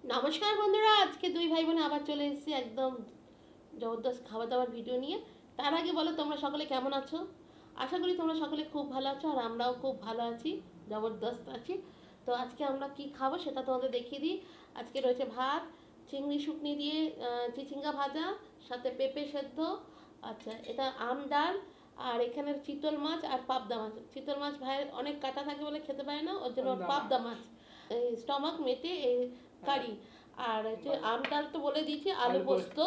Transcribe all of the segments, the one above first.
নমস্কার বন্ধুরা, আজকে দুই ভাই বোনে আবার চলে এসেছি একদম জবরদস্ত খাওয়া দাওয়ার ভিডিও নিয়ে। তার আগে বলো তোমরা সকলে কেমন আছো? আশা করি তোমরা সকলে খুব ভালো আছো, আর আমরাও খুব ভালো আছি, জবরদস্ত আছি। তো আজকে আমরা কি খাবো সেটা তোমাদের দেখিয়ে দিই। আজকে রয়েছে ভাত, চিংড়ি শুকনি দিয়ে চিচিঙ্গা ভাজা, সাথে পেঁপে সেদ্ধ। আচ্ছা, এটা আম ডাল, আর এখানে চিতল মাছ আর পাবদা মাছ। চিতল মাছ ভাইয়ের অনেক কাটা থাকে বলে খেতে পারে না, ওর জন্য ওর পাবদা মাছ স্টমাক মেটে এই কারি। আর হচ্ছে আম ডাল তো বলে দিয়েছি, আলু পোস্ত,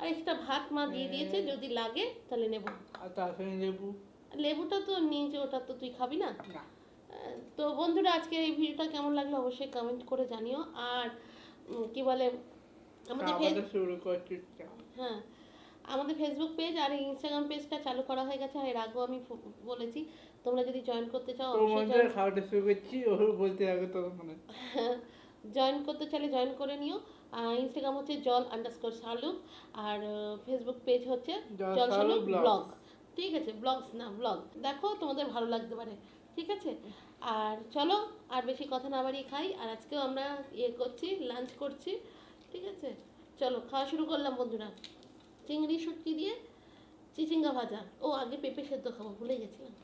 আর একটা ভাত মা দিয়ে দিয়েছে, যদি লাগে তাহলে নেব। আর তার সঙ্গে লেবু। লেবুটা তো নিয়েছে, ওটা তো তুই খাবি না। তো বন্ধুরা, আজকে এই ভিডিওটা কেমন লাগলো অবশ্যই কমেন্ট করে জানিও। আর কি বলে, আমাদের শুরু করছি। হ্যাঁ, আমাদের ফেসবুক পেজ আর ইনস্টাগ্রাম পেজটা চালু করা হয়ে গেছে, এর আগেও আমি বলেছি। তোমরা যদি জয়েন করতে চাও অবশ্যই খাওয়াটা শুরু করছি, ওর বলতে হবে তো মানে জয়েন করতে চাইলে জয়েন করে নিও। ইনস্টাগ্রাম হচ্ছে জল_শালুক, আর ফেসবুক পেজ হচ্ছে জলশালুক ব্লগ। ঠিক আছে, ব্লগস না ব্লগ। দেখো তোমাদের ভালো লাগতে পারে, ঠিক আছে। আর চলো, আর বেশি কথা না বাড়িয়ে খাই। আর আজকেও আমরা করছি, লাঞ্চ করছি, ঠিক আছে। চলো খাওয়া শুরু করলাম বন্ধুরা। চিংড়ি শুটকি দিয়ে চিচিঙ্গা ভাজা, ও আগে পেঁপে সেদ্ধ খাবো, ভুলে গেছিলাম।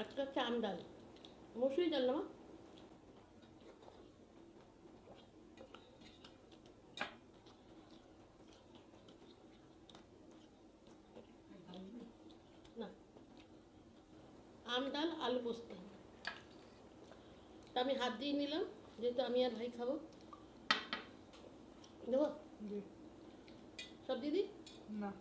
আজকে হচ্ছে আম ডাল, মসুরি ডাল না মা? না, আম ডাল আলু পোস্ত। তা আমি হাত দিয়ে নিলাম, যেহেতু আমি আর ভাই খাবো। দেবো সব দিদি? না,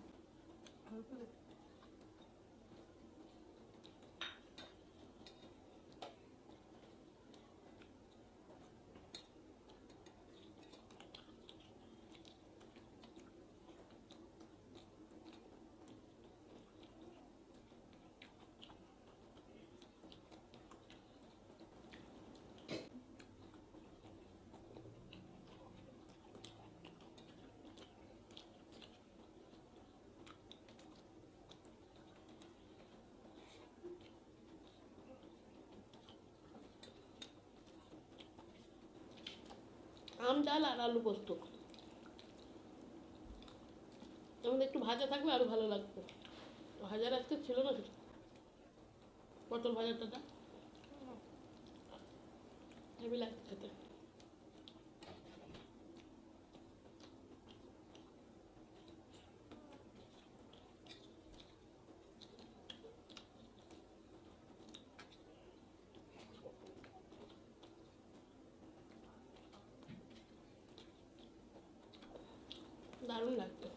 আম ডাল আর আলু পোস্ত, আমাদের একটু ভাজা থাকবে আরও ভালো লাগবে। ভাজা রাখতে ছিল না কিছু, পটল ভাজাটা হেভি লাগছে খেতে। দারুণ লাগছে।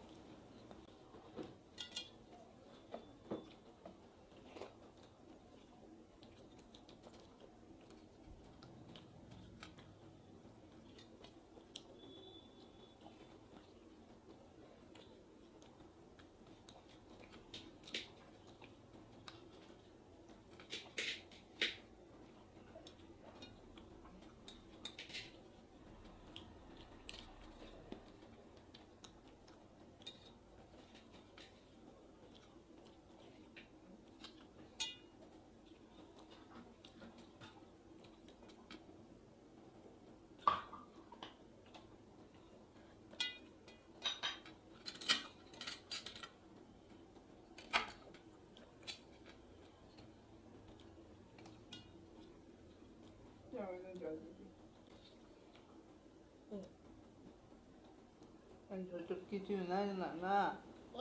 ঝোল তো কিছু নাই না না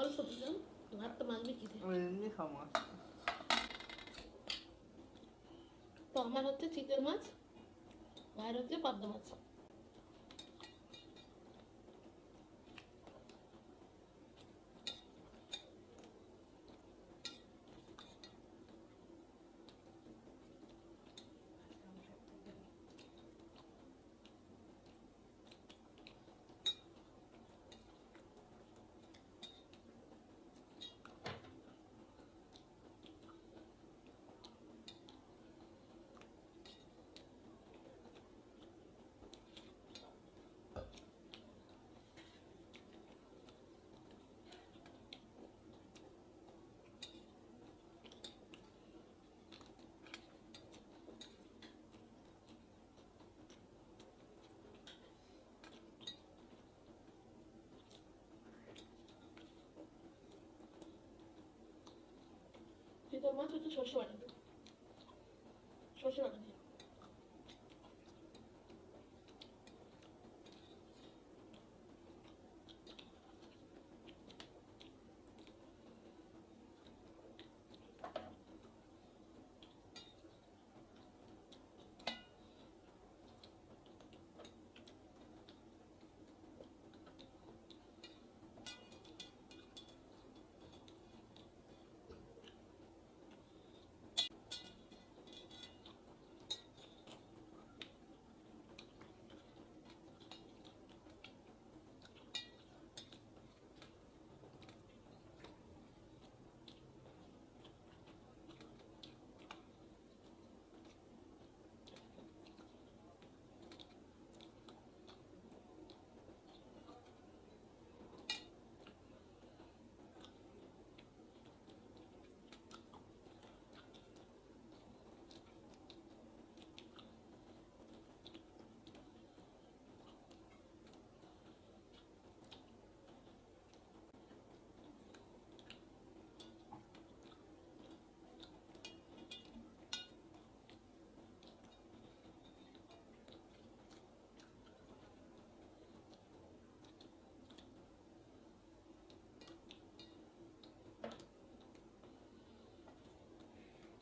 অল্প দিলাম, ভাতটা মাখবি কি দিয়ে? ওই এমনি খাওয়া তো আমার হচ্ছে চিতল মাছ, ভাইয়ের হচ্ছে পাবদা মাছ। চিতল মাছ হচ্ছে সর্ষে বাটা দিয়ে, সর্ষে বাটা দিয়ে।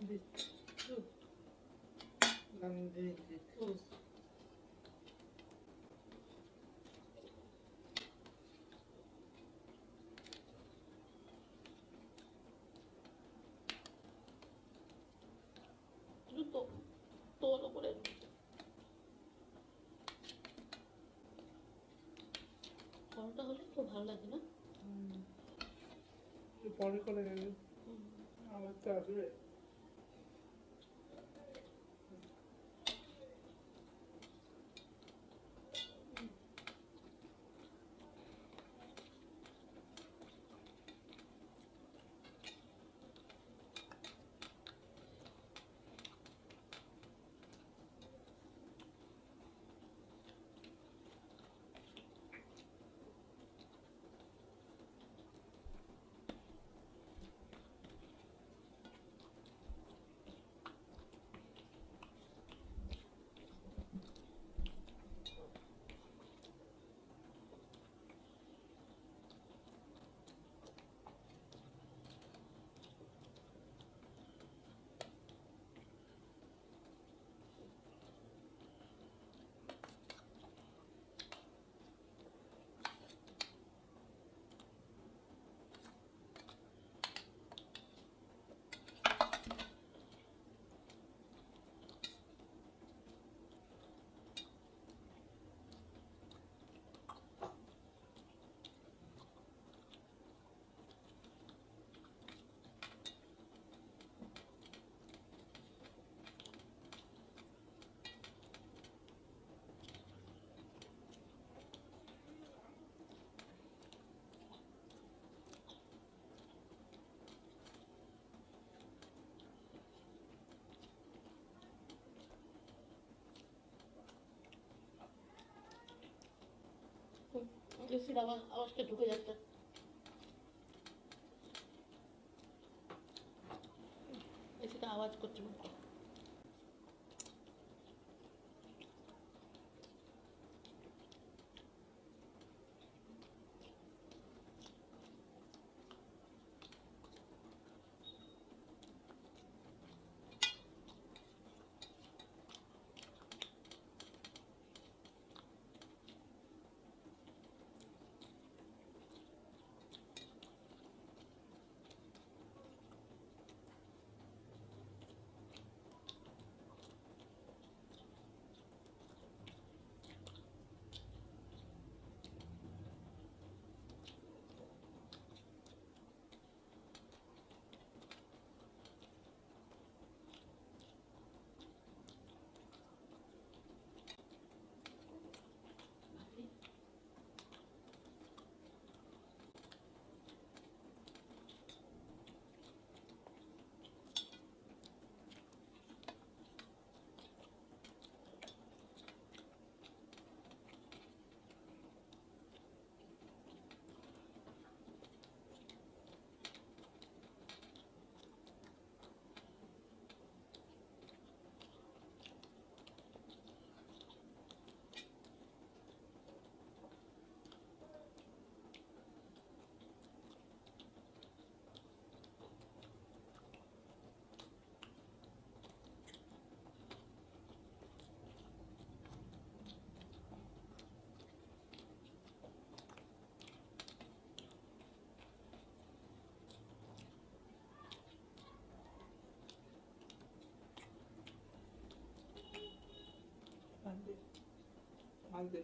হুম। একটু তোল উপরে, পরোটা হলে খুব ভালো লাগে না? পরে করে গেলে আবার তো আসবে এসির আওয়াজটা ঢুকে যাচ্ছে। এসিটা আওয়াজ করছে মনে হয়। আনতে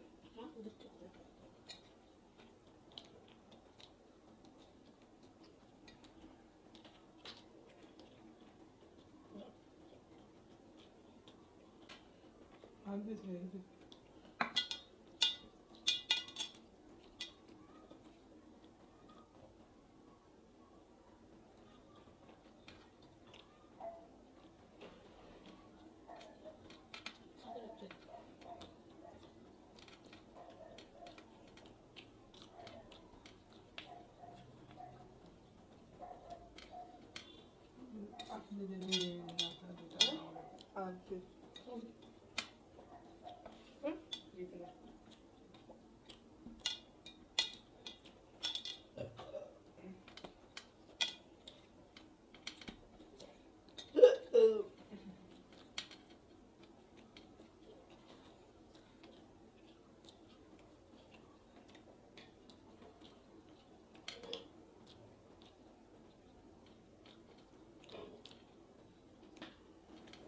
আনতে ছেড়ে আনতে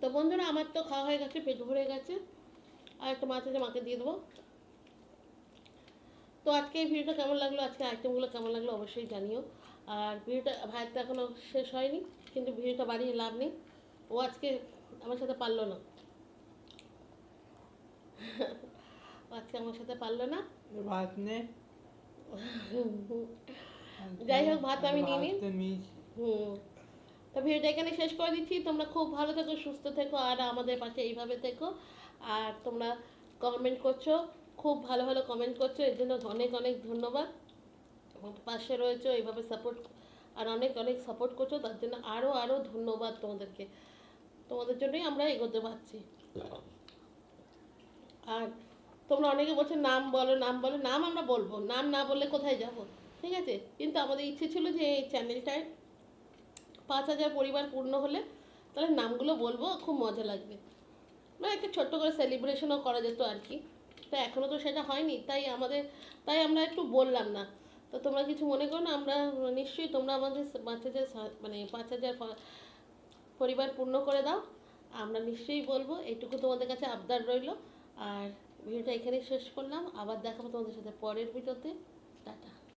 তো বন্ধুরা আমার তো খাওয়া হয়ে গেছে, পেট ভরে গেছে। আর একটা মাছ আছে, মাকে দিয়ে দেবো। তো আজকে এই ভিডিওটা কেমন লাগলো, আজকে আইটেমগুলো কেমন লাগলো অবশ্যই জানিও। আর ভিডিওটা ভাইয়ের তো এখনও শেষ হয়নি, কিন্তু ভিডিওটা বাড়িয়ে লাভ নেই। ও আজকে আমার সাথে পারলো না। ও আজকে আমার সাথে পারলো না। ভাত নে যাই হোক, ভাত আমি নিয়ে নিই। নিই তো ভিডিওটা এখানে শেষ করে দিচ্ছি। তোমরা খুব ভালো থেকো, সুস্থ থেকো, আর আমাদের পাশে এইভাবে থেকো। আর তোমরা কমেন্ট করছো, খুব ভালো ভালো কমেন্ট করছো, এর জন্য অনেক অনেক ধন্যবাদ। আমার পাশে রয়েছো, এইভাবে সাপোর্ট, আর অনেক অনেক সাপোর্ট করছো, তার জন্য আরও আরও ধন্যবাদ তোমাদেরকে। তোমাদের জন্যই আমরা এগোতে পারছি। আর তোমরা অনেকে বলছো নাম বলো, নাম বলো। নাম আমরা বলবো, নাম না বললে কোথায় যাব, ঠিক আছে? কিন্তু আমাদের ইচ্ছে ছিল যে এই চ্যানেলটায় 5,000 পরিবার পূর্ণ হলে তাহলে নামগুলো বলবো, খুব মজা লাগবে। মানে একটা ছোট্ট করে সেলিব্রেশনও করা যেত আর কি। তো এখনও তো সেটা হয়নি, তাই আমরা একটু বললাম না। তো তোমরা কিছু মনে করো না, আমরা নিশ্চয়ই তোমরা আমাদের 5,000 মানে 5,000 পরিবার পূর্ণ করে দাও। আমরা নিশ্চয়ই বলবো, এইটুকু তোমাদের কাছে আবদার রইলো। আর ভিডিওটা এখানেই শেষ করলাম, আবার দেখাবো তোমাদের সাথে পরের ভিডিওতে। টাটা।